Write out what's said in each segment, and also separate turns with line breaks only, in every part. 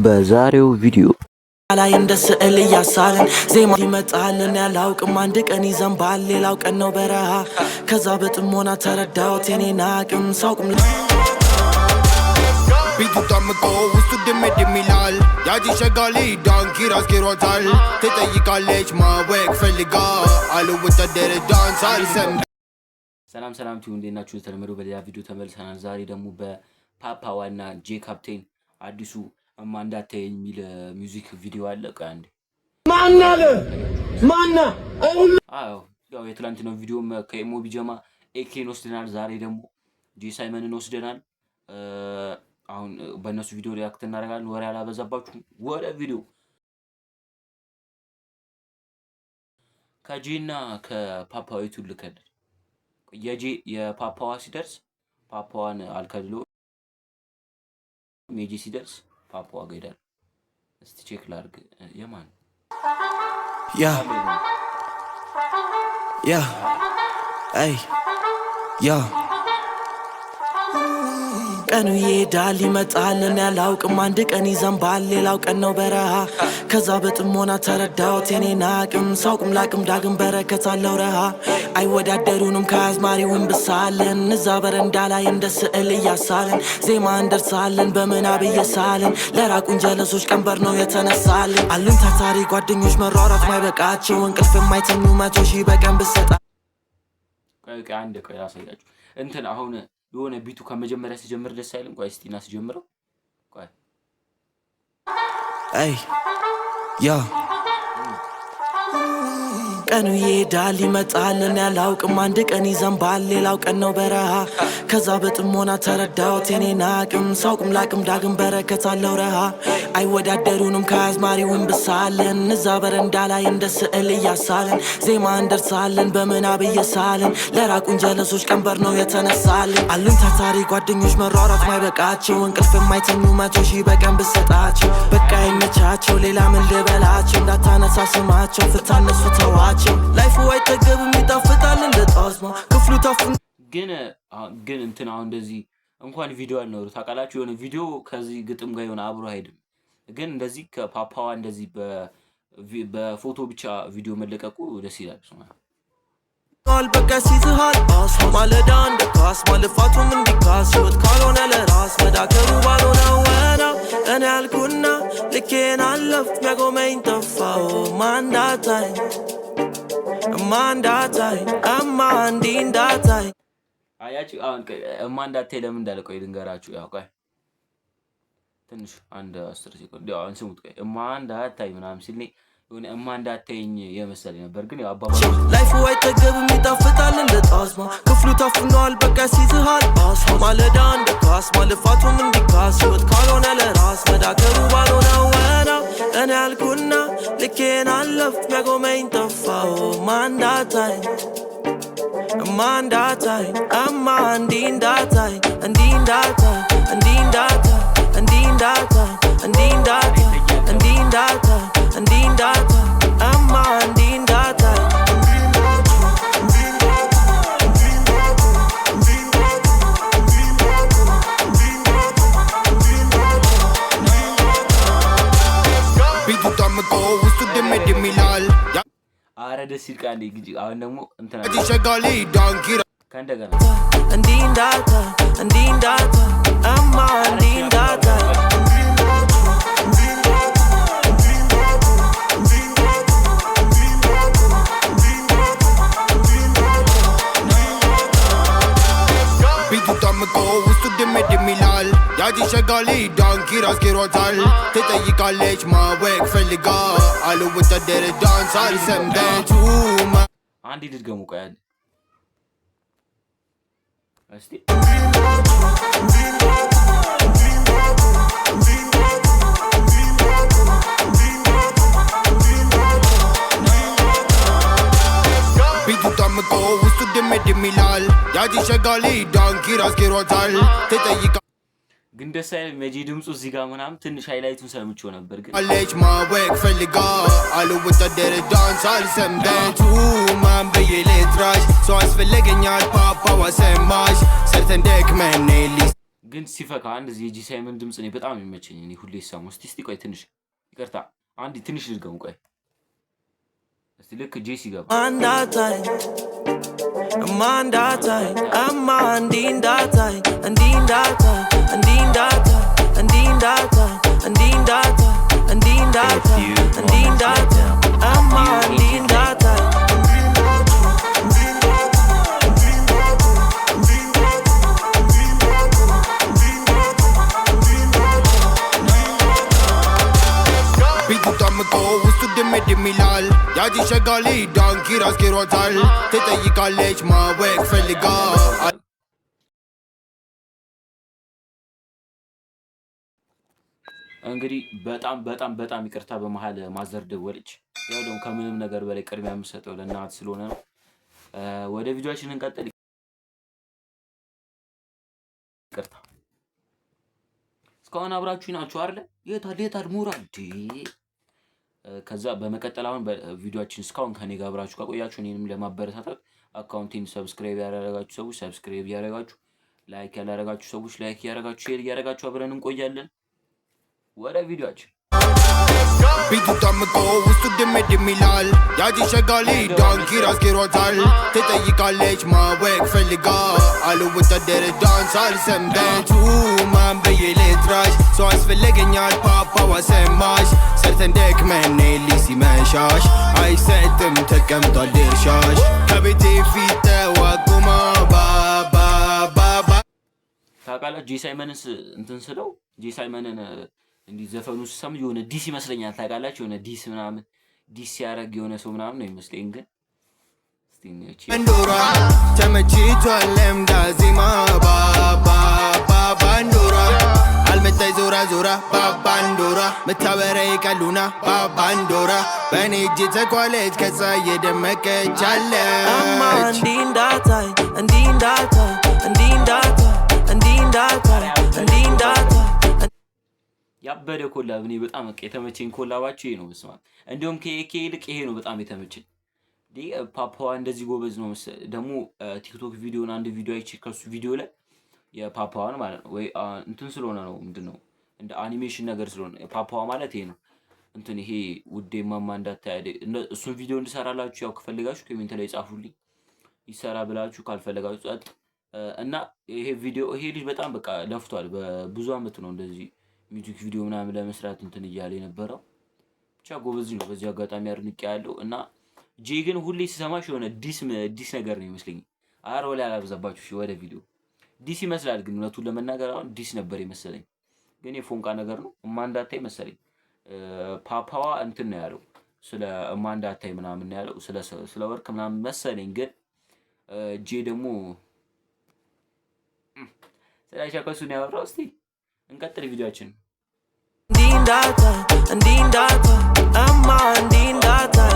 በዛሬው ቪዲዮ
ላይ እንደ ስዕል እያሳልን ዜማ ይመጣልን ያላውቅም አንድ ቀን ይዘንባል ሌላው ቀን ነው በረሃ ከዛ በጥሞና ተረዳሁት የኔን አቅም ሳውቅም
ቢቱ ታምቆ ውስጡ ድምድም ይላል ያጂ ሸጋሊ ዳንኪ ራስ ጌሮታል ትጠይቃለች ማወቅ ፈልጋ አልወታደር ዳንስ አልሰም
ሰላም ቲዩ እንዴት ናችሁ? ተለመደው በሌላ ቪዲዮ ተመልሰናል። ዛሬ ደግሞ በፓፓዋና ጄ ካፕቴን አዲሱ እማንዳቴ የሚል ሚውዚክ ቪዲዮ አለ። አንዴ ማና ያው የትላንትናው ቪዲዮም ከኤሞ ቢጀማ ኤኬን ወስደናል። ዛሬ ደግሞ ጄ ሳይመንን ወስደናል። አሁን በእነሱ ቪዲዮ ሪአክት እናደርጋለን። ወሬ አላበዛባችሁም፣ ወደ ቪዲዮ። ከጄና ከፓፓዋ የቱን ልከልል? የፓፓዋ ሲደርስ ፓፓዋን አልከልሎ ሜጂ ሲደርስ ፓፓዋ ጋር እስቲ ቼክ ላድርግ። የማን
ቀኑ ይሄዳል ይመጣልን ያላውቅም አንድ ቀን ይዘንባል ሌላው ቀን ነው በረሃ ከዛ በጥሞና ተረዳሁት የኔን አቅም ሳውቅም ላቅም ዳግም በረከት አለው ረሃ አይወዳደሩንም ከአዝማሪውን ብሳለን እዛ በረንዳ ላይ እንደ ስዕል እያሳልን ዜማ እንደርሳለን በምናብ እየሳልን ለራቁን ጀለሶች ቀንበር ነው የተነሳልን አሉን ታታሪ ጓደኞች መሯሯት ማይበቃቸው እንቅልፍ የማይተኙ 100 ሺህ በቀን ብሰጣ
አንድ ቆይ ላሳያችሁ እንትን አሁን የሆነ ቢቱ ከመጀመሪያ ሲጀምር ደስ አይልም? ቆይ እስቲ እናስጀምረው። ቆይ
ቀኑ ይሄዳል ይመጣልን ያላውቅም አንድ ቀን ይዘንባል ሌላው ቀን ነው በረሃ ከዛ በጥሞና ተረዳሁት የኔን አቅም ሳውቅም ላቅም ዳግም በረከት አለው ረሃ አይወዳደሩንም ከአዝማሪውን ብሳለን እዛ በረንዳ ላይ እንደ ስዕል እያሳልን ዜማ እንደርሳለን በምናብ እየሳልን ለራቁን ጀለሶች ቀንበር ነው የተነሳልን አሉን ታታሪ ጓደኞች መሯሯት ማይበቃቸው እንቅልፍ የማይተኙ 100 ሺህ በቀን ብሰጣቸው በቃ ይመቻቸው ሌላ ምን ልበላቸው እንዳታነሳ ስማቸው ፍታነሱ ተዋቸው ላይፍ ወይ ተገብ የሚጣፍጣል እንደ ጣዝማ ክፍሉ ታፍን
ግን እንትን አሁን እንደዚህ እንኳን ቪዲዮ አልኖር ታውቃላችሁ የሆነ ቪዲዮ ከዚህ ግጥም ጋር የሆነ አብሮ አይደለም ግን እንደዚህ ከፓፓዋ እንደዚህ በፎቶ ብቻ ቪዲዮ መለቀቁ ደስ ይላል
ቃል በቃ ሲዝሃል አስ ማለዳ እንደ ካስ ማለፋቱም እንዲካስ ወት ካልሆነ ለራስ መዳከሩ ባልሆነው ወና እኔ ያልኩና ልኬን አለፍ ሚያቆመኝ ጠፋው ማንዳታይ እንዳታይ
አያችሁ አሁን እማንዳታይ ለምን እንዳለ ቆይ ልንገራችሁ ያው ቆይ ትንሽ አንድ 10 ሴኮንድ ያው አንስሙት ቆይ እማንዳታይ ምናምን ሲል የሆነ እማንዳታይኝ የመሰለኝ ነበር ግን ያው አባባ
ላይፍ ወይ ተገብ የሚጣፍጣል እንደ ጣዝማ ክፍሉ ታፍኗል በቃ ሲዝሃል አስ ማለዳ እንደ ካስ ማለፋቱም እንዲካስ ወት ካልሆነ ለራስ መዳከሩ ባልሆነው ወና እኔ ያልኩና ልኬን አለፍ ሚያቆመኝ ጠፋው ማንዳታይ
ቢቱ ታምቆ ውስጡ ድምድም ይላል
አረ ደስ ይልቃል እንጂ አሁን ደግሞ እንትና
ያጂ ሸጋሊ ዳንኪ
ከእንደገና
ቢቱ ታምቆ ውስጡ ድምድም ይላል ያጂ ሸጋሊ ዳንኪ ራስ ጌሮታል ትጠይቃለች ማወቅ ፈልጋ አልወታደር ዳንስ አልሰም ቤቱ
አንዴ ድገሙ ቆይ አንዴ እስቲ ቢቱ ታምቆ ውስጡ ድምድም ይላል ያጂ ሸጋሊ ዳንኪ ራስ ጌሮታል ትጠይቃ ግን ደስ አይልም ሜጂ ድምጹ እዚህ ጋር ምናምን ትንሽ ሃይላይቱን ሰምቼው ነበር ግን
አለች ማወቅ ፈልጋ አልወታደር ዳንስ አልሰም ቤቱ ማን በየሌትራሽ ሰው አስፈለገኛል ፓፓዋ ሰማሽ ሰርተን ደክመን ሊስ
ግን ሲፈካ አንድ እዚህ የጂ ሳይመን ድምፅ እኔ በጣም የሚመቸኝ እኔ ሁሌ ይሰማው። እስቲ ቆይ ትንሽ ይቅርታ፣ አንድ ትንሽ ልድገሙ። ቆይ እስቲ ልክ ጄ ሲገባ
አንዳታይ ማንዳታይ አማንዲንዳታይ እንዲንዳታይ እንዲንዳታይ እንዲንዳታይ እንዲንዳታይ እንዲንዳታይ እንዲንዳታይ አማንዲንዳታይ
ቢቱጣምቆ ውስጡ ድምድም ይላል ያጂ ሸጋሊ ዳንኪራ አስኬሯታል ትጠይቃለች ማወቅ ፈልጋ
እንግዲህ በጣም ይቅርታ በመሀል ማዘር ደወለች። ያው ደግሞ ከምንም ነገር በላይ ቅድሚያ የምሰጠው ለእናት ስለሆነ ነው። ወደ ቪዲዮአችን እንቀጥል። ይቅርታ እስካሁን አብራችሁ ናችሁ አይደል? የታል ሞራል ከዛ በመቀጠል አሁን በቪዲዮአችን እስካሁን ከኔ ጋር አብራችሁ ከቆያችሁ እኔንም ለማበረታታት አካውንቴን ሰብስክራይብ ያላደረጋችሁ ሰዎች ሰብስክራይብ ያደረጋችሁ፣ ላይክ ያላደረጋችሁ ሰዎች ላይክ ያደረጋችሁ፣ ሼር ያደረጋችሁ አብረን እንቆያለን። ወደ ቪዲዮአችን
ቢቱጣምቆ ውስጡ ድምድም ይላል ያጂ ሸጋሊ ዳንኪራ አስኬሯታል ትጠይቃለች ማወቅ ፈልጋ አልወታደር ዳንስ አልሰምበቱ ማን በየሌትራሽ ሰው አስፈለገኛል ፓፓዋ ሰማሽ ሰርተን ደክመን ሲመሻሽ አይሰጥም ተቀምጧል ድርሻሽ ከቤቴ ፊት ተዋቁማ ባባባባ
ታውቃለህ ጄ ሳይመንስ እንትን ስለው ጄ ሳይመንን እንዲህ ዘፈኑ ስሰም የሆነ ዲስ ይመስለኛል። ታውቃላችሁ የሆነ ዲስ ምናምን ዲስ ሲያደርግ የሆነ ሰው ምናምን ነው ይመስለኝ። ግን
ባንዶራ ተመችቷል ለምዳ ዜማ ባንዶራ አልመጣይ ዞራ ባንዶራ መታበሪያ ቀሉና ባንዶራ በእኔ እጅ ተኳለች ከዛ እየደመቀች አለች
እንዲንዳታይ እንዲንዳታይ እንዲንዳታይ እንዲንዳታይ እንዲንዳታይ
ያበደ ኮላብ እኔ በጣም የተመቸኝ ኮላባቸው ይሄ ነው። በስማ እንዲሁም ከኬ ይልቅ ይሄ ነው በጣም የተመቸኝ። ፓፓዋ እንደዚህ ጎበዝ ነው ደግሞ ቲክቶክ ቪዲዮን አንድ ቪዲዮ አይቼ ከሱ ቪዲዮ ላይ የፓፓዋን ማለት ነው ወይ እንትን ስለሆነ ነው ምንድነው እንደ አኒሜሽን ነገር ስለሆነ ፓፓዋ ማለት ይሄ ነው እንትን ይሄ ውዴ ማማ እንዳታይ እሱን ቪዲዮ እንድሰራላችሁ ያው ከፈለጋችሁ ኮሜንት ላይ ጻፉልኝ ይሰራ ብላችሁ ካልፈለጋችሁ ጸጥ እና ይሄ ቪዲዮ ይሄ ልጅ በጣም በቃ ለፍቷል። በብዙ አመት ነው እንደዚህ ሚውዚክ ቪዲዮ ምናምን ለመስራት እንትን እያለ የነበረው ብቻ ጎበዝ ነው። በዚህ አጋጣሚ አድንቄ ያለው እና ጄ ግን ሁሌ ሲሰማሽ የሆነ ዲስ ነገር ነው ይመስለኝ። አረ ወላ አላበዛባችሁ። እሺ ወደ ቪዲዮ ዲስ ይመስላል ግን እውነቱን ለመናገር አሁን ዲስ ነበር ይመስለኝ። ግን የፎንቃ ነገር ነው እማንዳታይ መሰለኝ። ፓፓዋ እንትን ነው ያለው ስለ እማንዳታይ ምናምን ነው ያለው ስለ ወርቅ ምናምን መሰለኝ። ግን ጄ ደግሞ ስለሻከሱ ነው ያወራው። እስቲ እንቀጥል ቪዲዮአችን።
እንዲንዳታይ እንዲንዳታይ አማንዲንዳታይ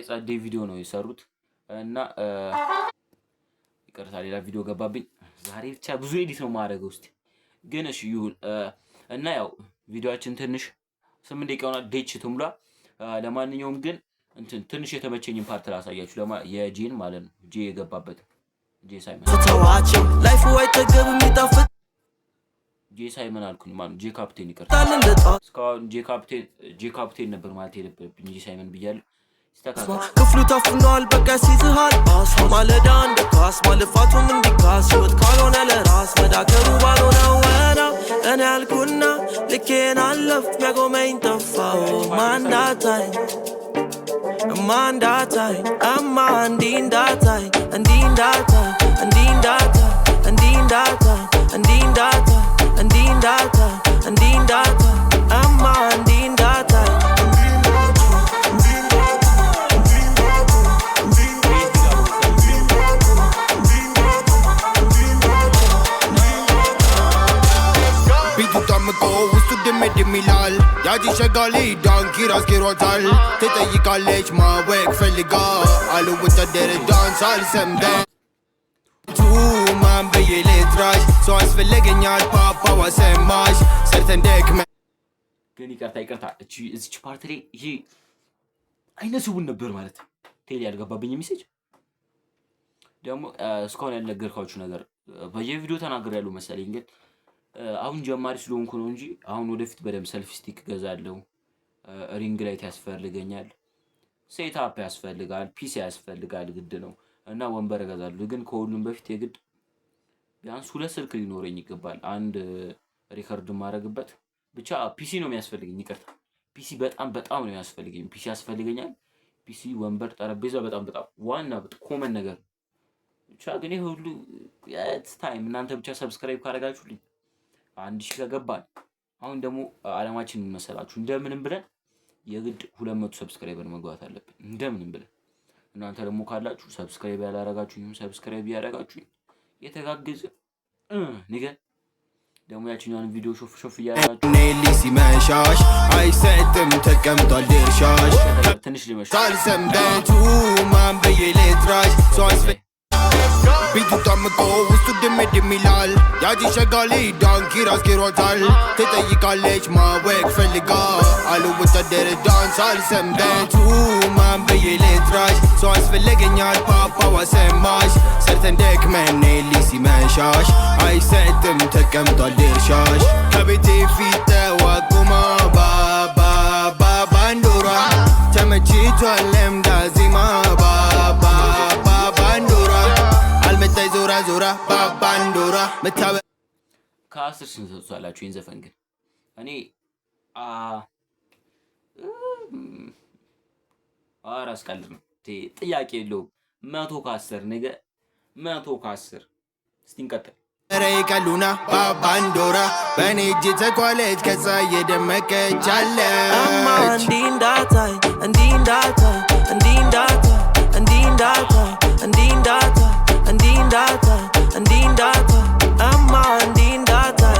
ጸዴ ቪዲዮ ነው የሰሩት እና ይቅርታ ሌላ ቪዲዮ ገባብኝ ዛሬ። ብቻ ብዙ ኤዲት ነው ማድረገው። እስቲ ግን እሺ ይሁን እና ያው ቪዲዮአችን ትንሽ 8 ደቂቃ ሆና ዴች ትሙላ። ለማንኛውም ግን እንትን ትንሽ የተመቸኝን ፓርት ላሳያችሁ የጄን ማለት ነው። ጄ የገባበት ጄ ሳይመን
ተዋቸው ላይፍ ወይ ተገብ የሚጣፍጥ
ጄ ሳይመን አልኩኝ ማለት ጄ ካፕቴን ይቀርታ እስካሁን ጄ ካፕቴን ነበር ማለት የነበረብኝ ጄ ሳይመን ብያለሁ።
ክፍሉ ታፍኗል በቃ ሲዝሃል አስማ ማለዳ እንደ ካስማ ልፋቱም እንዲካስ ሕይወት ካልሆነ ለራስ መዳከሩ ባልሆነ ወና እኔ ያልኩና ልኬን አለፍ ሚያቆመኝ ጠፋው ማንዳታይ አማ እንዲንዳታይ እንዲንዳታይ እንዲንዳታይ እንዲንዳታይ እንዲንዳታይ እንዲንዳታይ እንዲንዳታይ አማ እንዲንዳታይ
ቢቱጣምቆ ውስጡ ድምድም ይላል ያቺ ሸጋሊ ዳንኪራ አስኪሯታል ትጠይቃለች ማወቅ ፈልጋ አልወታደር ዳንስ አልሰምተን ማን ብዬ ልጥራሽ ሰው አስፈለገኛል ፓፓዋ ሰማሽ ሰርተን ደክመ
ግን ይቅርታ እዚች ፓርት ላይ ይሄ አይነ ስውር ነበር ማለት ቴሌ ያልገባብኝ ሜሴጅ ደግሞ እስካሁን ያልነገርኳችሁ ነገር በየቪዲዮ ተናግሬያለሁ መሰለኝ። ግን አሁን ጀማሪ ስለሆንኩ ነው እንጂ አሁን ወደፊት በደንብ ሰልፍ ስቲክ ገዛለሁ። ሪንግ ላይት ያስፈልገኛል፣ ሴትአፕ ያስፈልጋል፣ ፒሲ ያስፈልጋል ግድ ነው እና ወንበር እገዛለሁ። ግን ከሁሉም በፊት የግድ ቢያንስ 2 ስልክ ሊኖረኝ ይገባል። አንድ ሪከርድ ማድረግበት ብቻ ፒሲ ነው የሚያስፈልገኝ። ይቅርታ ፒሲ በጣም ነው የሚያስፈልገኝ። ፒሲ ያስፈልገኛል። ፒሲ፣ ወንበር፣ ጠረጴዛ በጣም ዋና ኮመን ነገር ነው። ብቻ ግን ይሄ ሁሉ ታይም እናንተ ብቻ ሰብስክራይብ ካደረጋችሁልኝ 1000 ከገባን አሁን ደግሞ አለማችን ምን መሰላችሁ እንደምንም ብለን የግድ 200 ሰብስክራይበር መግባት አለብን እንደምንም ብለን። እናንተ ደግሞ ካላችሁ ሰብስክራይብ ያላረጋችሁኝ ሰብስክራይብ ያደረጋችሁኝ የተጋገዘ ንገ ደግሞ ያቺኛውን ቪዲዮ ሾፍ እያደረጋችሁ
ኔሊ ሲመሻሽ አይሰጥም ተቀምጧል ድርሻሽ
ትንሽ ሊመሽ
ሳልሰምተቱ ማን ብዬ ልጥራሽ ሰው ቢቱ ጠምቆ ውስጡ ድምድም ይላል ያቺ ሸጋሊ ዳንኪራ አስኪሯታል ትጠይቃለች ማወቅ ፈልጋ አልወታደር ዳንስ አልሰምተቱ ማን ብዬ ልጥራሽ ሰው አስፈለገኛል ፓፓዋ ሰማሽ ሰርተን ደክመን ኔሊ ሲመሻሽ አይሰጥም ተቀምጧል ድርሻሽ ከቤቴ ፊት ተዋቁማ ባንዶራ ተመችቷል ለምዳ ዜማ አልመጣይ ዞራ ባንዶራ መታበ
ከ10 ስንት ሰጥቷላችሁ? ይህን ዘፈን ግን እኔ አስቀልድ ነው ጥያቄ የለውም። 100 ከ10 ነገ 100 ከ10 እስቲ እንቀጥል።
ቀሉና ባንዶራ በእኔ እጅ ተኳለች ከዛ እየደመቀች አለ
እንዲህ እንዳታይ እንዲህ እንዳታይ እንዲህ እንዳታይ እንዲህ እንዳታይ እንዲህ እንዳታይ እንዲህ እንዳታይ እንዲህ እንዳታይ እማ እንዲህ እንዳታይ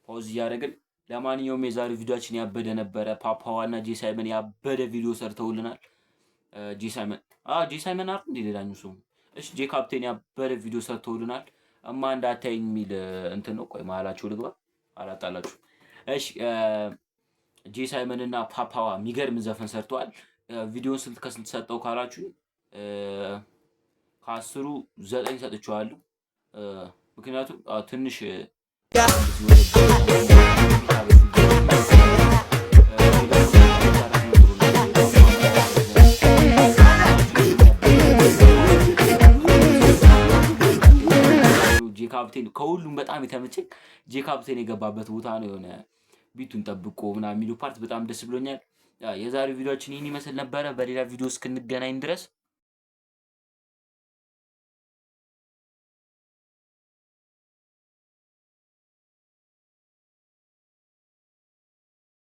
ፖዝ እያደረግን ለማንኛውም የዛሬው ቪዲዮአችን ያበደ ነበረ። ፓፓዋና ጄሳይመን ያበደ ቪዲዮ ሰርተውልናል። ጄሳይመን አይደል እንዴ ሌላኛው ሰው? እሺ ጄካፕቴን ያበደ ቪዲዮ ሰርተውልናል። እማ እንዳታይኝ የሚል እንትን ነው። ቆይ መሀላችሁ ልግባ አላጣላችሁ። እሺ ጄሳይመን እና ፓፓዋ የሚገርም ዘፈን ሰርተዋል። ቪዲዮን ስልት ከስልት ሰጠው ካላችሁ ከ10 9 ሰጥቼዋለሁ። ምክንያቱም ትንሽ ጄካፕቴን ከሁሉም በጣም የተመቸኝ ጄካፕቴን የገባበት ቦታ ነው። የሆነ ቢቱን ጠብቆ ምናምን የሚሉ ፓርት በጣም ደስ ብሎኛል። የዛሬው ቪዲዮአችን ይህን ይመስል ነበረ። በሌላ ቪዲዮ እስክንገናኝ ድረስ